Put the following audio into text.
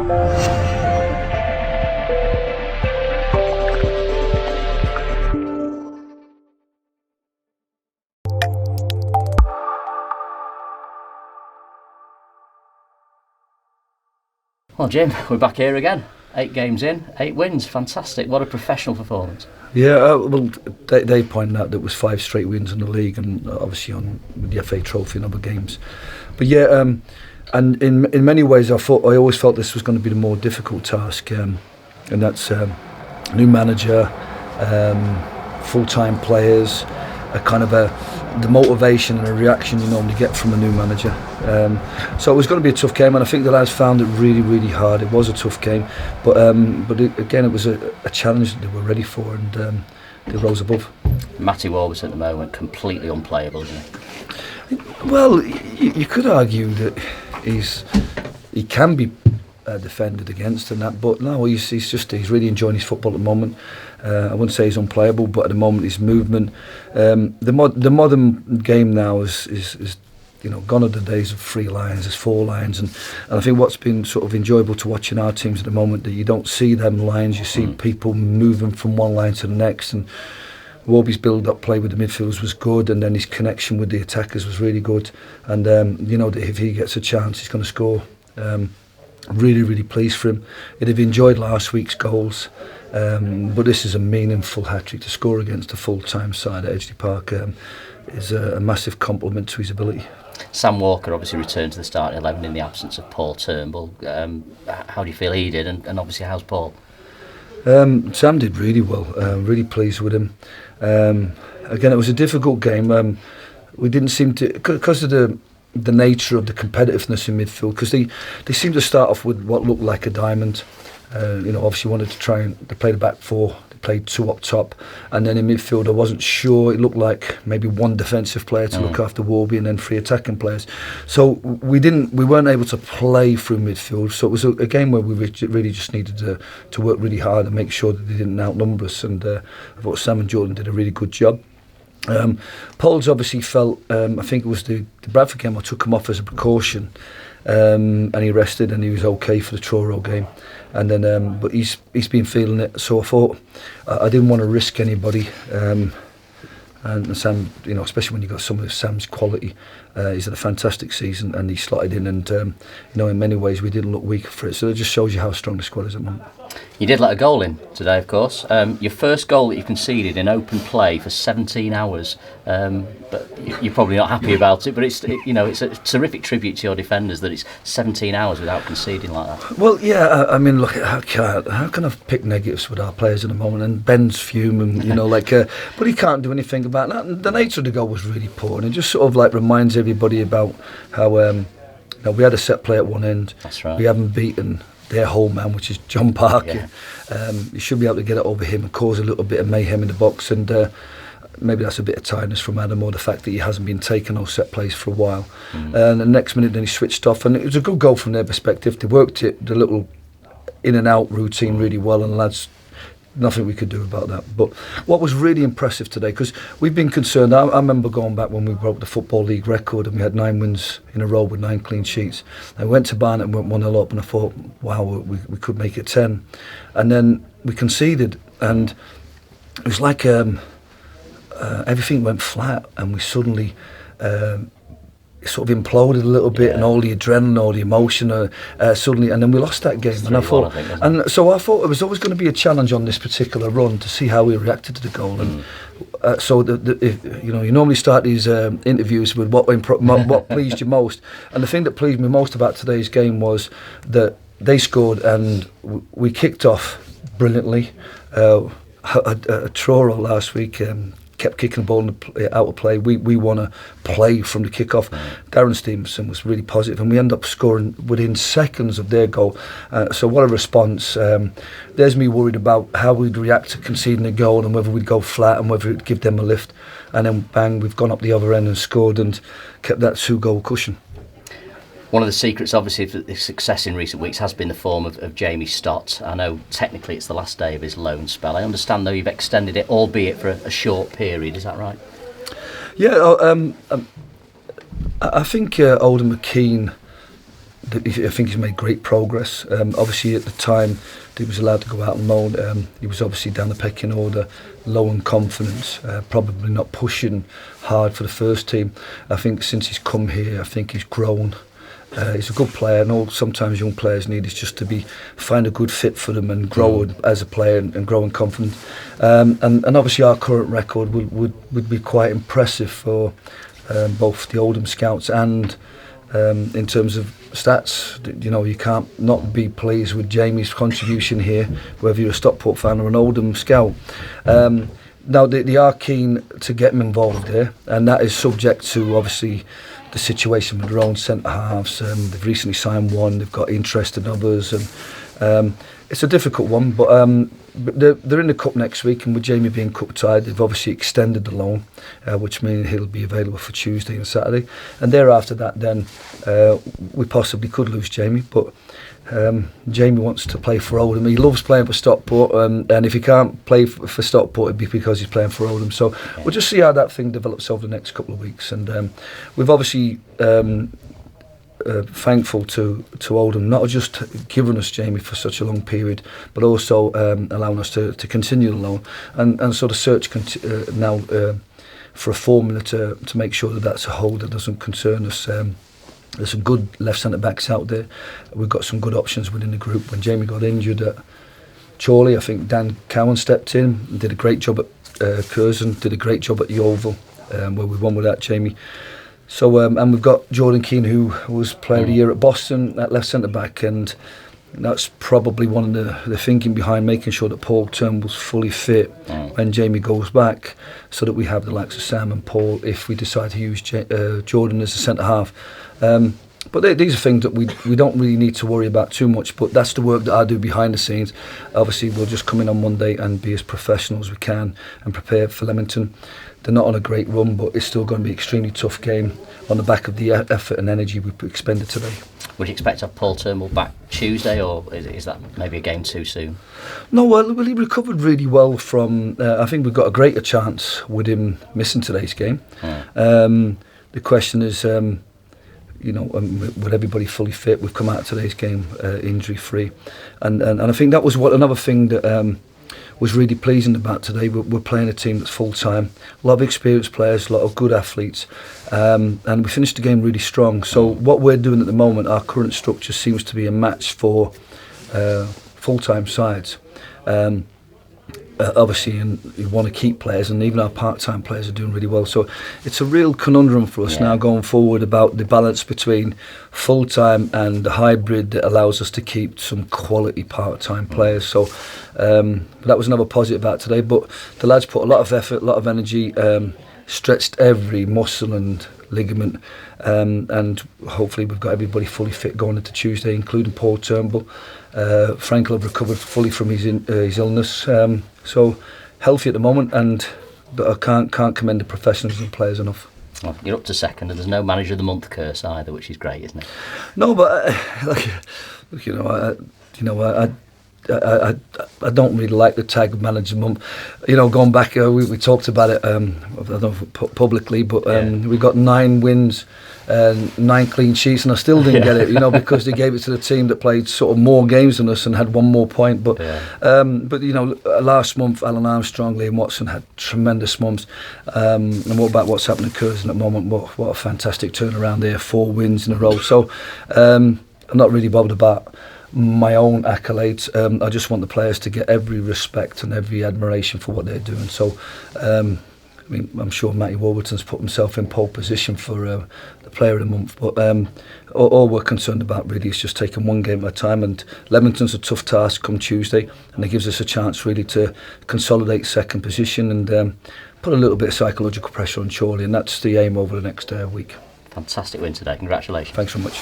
Well, Jim, we're back here again. 8 games in, 8 wins. Fantastic. What a professional performance. Yeah, well, they pointed out that it was 5 straight wins in the league, and obviously on with the FA Trophy and other games. But yeah, and in many ways, I always felt this was going to be the more difficult task, and that's new manager, full-time players, a kind of the motivation and a reaction you normally get from a new manager. So it was going to be a tough game, and I think the lads found it really, really hard. It was a tough game, but again, it was a challenge that they were ready for, and they rose above. Matty Warburton at the moment completely unplayable, isn't he? Well, you could argue that he can be defended against and that, but no, he's really enjoying his football at the moment. I wouldn't say he's unplayable, but at the moment his movement, the modern game now is gone are the days of 3 lines. There's 4 lines, and I think what's been sort of enjoyable to watch in our teams at the moment, that you don't see them lines, you see people moving from one line to the next, and Warby's build-up play with the midfielders was good, and then his connection with the attackers was really good, and if he gets a chance he's going to score. Really, really pleased for him. He'd have enjoyed last week's goals, but this is a meaningful hat-trick. To score against a full-time side at Edgeley Park is a massive compliment to his ability. Sam Walker obviously returned to the starting 11 in the absence of Paul Turnbull. How do you feel he did, and obviously how's Paul? Sam did really well, really pleased with him. Again, it was a difficult game. We didn't seem to, because of the nature of the competitiveness in midfield, because they seemed to start off with what looked like a diamond. Obviously wanted to try and they played a back 4. They played 2 up top, and then in midfield I wasn't sure. It looked like maybe 1 defensive player to look after Warby, and then 3 attacking players. So we weren't able to play through midfield. So it was a game where we really just needed to work really hard and make sure that they didn't outnumber us. And I thought Sam and Jordan did a really good job. Paul's obviously felt, I think it was the Bradford game, I took him off as a precaution, and he rested, and he was okay for the Truro game. And then, but he's been feeling it, so I thought I didn't want to risk anybody. And Sam, especially when you got some of Sam's quality, he's had a fantastic season, and he slotted in, and in many ways we didn't look weak for it. So it just shows you how strong the squad is at the moment. You did let a goal in today, of course. Your first goal that you conceded in open play for 17 hours. But you're probably not happy about it. But it's a terrific tribute to your defenders that it's 17 hours without conceding like that. Well, yeah. I mean, look, how can I pick negatives with our players at the moment? And Ben's fuming, but he can't do anything about that. And the nature of the goal was really poor, and it just sort of like reminds everybody about how we had a set play at one end. That's right. We haven't beaten their whole man, which is John Parker. Yeah. You should be able to get it over him and cause a little bit of mayhem in the box, and maybe that's a bit of tiredness from Adam, or the fact that he hasn't been taking those set plays for a while. And the next minute then he switched off, and it was a good goal from their perspective. They worked the little in and out routine really well, and the lads, nothing we could do about that. But what was really impressive today, because we've been concerned, I remember going back when we broke the Football League record and we had 9 wins in a row with 9 clean sheets. I went to Barnet and went 1-0 up, and I thought, wow, we could make it 10. And then we conceded, and it was like everything went flat, and we suddenly sort of imploded a little bit, and all the adrenaline, all the emotion suddenly, and then we lost that game. And I thought it was always going to be a challenge on this particular run to see how we reacted to the goal. And so you normally start these interviews with what pleased you most, and the thing that pleased me most about today's game was that they scored, and we kicked off brilliantly. Truro last week kept kicking the ball out of play. We want to play from the kick-off. Darren Stevenson was really positive, and we end up scoring within seconds of their goal. So what a response. There's me worried about how we'd react to conceding a goal, and whether we'd go flat and whether it'd give them a lift. And then bang, we've gone up the other end and scored and kept that 2-goal cushion. One of the secrets, obviously, of the success in recent weeks has been the form of Jamie Stott. I know technically it's the last day of his loan spell. I understand, though, you've extended it, albeit for a short period. Is that right? Yeah, I think Oldham McKean I think he's made great progress. Obviously, at the time he was allowed to go out on loan, he was obviously down the pecking order, low in confidence, probably not pushing hard for the first team. I think since he's come here, I think he's grown. He's a good player, and all sometimes young players need is just to find a good fit for them and grow as a player and grow in confidence. And obviously our current record would be quite impressive for both the Oldham scouts and in terms of stats. You know, you can't not be pleased with Jamie's contribution here, whether you're a Stockport fan or an Oldham scout. Now they are keen to get him involved here, and that is subject to obviously the situation with their own centre halves. They've recently signed one, they've got interest in others, and it's a difficult one, but they're in the cup next week, and with Jamie being cup tied, they've obviously extended the loan, which means he'll be available for Tuesday and Saturday, and thereafter that then we possibly could lose Jamie, but Jamie wants to play for Oldham. He loves playing for Stockport, and if he can't play for Stockport, it'd be because he's playing for Oldham. So we'll just see how that thing develops over the next couple of weeks, and we've obviously thankful to Oldham, not just giving us Jamie for such a long period, but also allowing us to continue the loan and sort of search now for a formula to make sure that that's a hold that doesn't concern us. There's some good left centre backs out there. We've got some good options within the group. When Jamie got injured at Chorley, I think Dan Cowan stepped in and did a great job at Curzon, did a great job at the Oval, where we won without Jamie. So and we've got Jordan Keane, who was player of the year at Boston at left centre back, and that's probably one of the thinking behind making sure that Paul Turnbull's fully fit when Jamie goes back, so that we have the likes of Sam and Paul if we decide to use Jordan as a centre half. But these are things that we don't really need to worry about too much, but that's the work that I do behind the scenes. Obviously we'll just come in on Monday and be as professional as we can and prepare for Leamington. They're not on a great run, but it's still going to be an extremely tough game on the back of the effort and energy we expended today. Would you expect to have Paul Turnbull back Tuesday, or is that maybe a game too soon? No, well he recovered really well from, I think we've got a greater chance with him missing today's game. The question is, with everybody fully fit, we've come out of today's game injury free, and I think that was another thing that was really pleasing about today. We're playing a team that's full time, a lot of experienced players, a lot of good athletes, and we finished the game really strong. So what we're doing at the moment, our current structure seems to be a match for full time sides. Obviously, and you want to keep players, and even our part-time players are doing really well. So it's a real conundrum for us now going forward about the balance between full-time and the hybrid that allows us to keep some quality part-time players. So that was another positive about today. But the lads put a lot of effort, a lot of energy, stretched every muscle and ligament, and hopefully we've got everybody fully fit going into Tuesday, including Paul Turnbull. Frank will have recovered fully from his illness, so healthy at the moment, but I can't commend the professionals and players enough. Well, you're up to second, and there's no manager of the month curse either, which is great, isn't it? No, but I don't really like the tag manager month. Going back, we talked about it. I don't know publicly, but we got 9 wins. 9 clean sheets, and I still didn't get it, because they gave it to the team that played sort of more games than us and had one more point. But last month, Alan Armstrong, Liam Watson had tremendous months. And what about what's happening at Curzon at the moment? What a fantastic turnaround there, 4 wins in a row. So I'm not really bothered about my own accolades. I just want the players to get every respect and every admiration for what they're doing. So I'm sure Matty Warburton's put himself in pole position for the player of the month, but all we're concerned about really is just taking one game at a time, and Leamington's a tough task come Tuesday, and it gives us a chance really to consolidate second position and put a little bit of psychological pressure on Chorley, and that's the aim over the next week. Fantastic win today, congratulations. Thanks very much.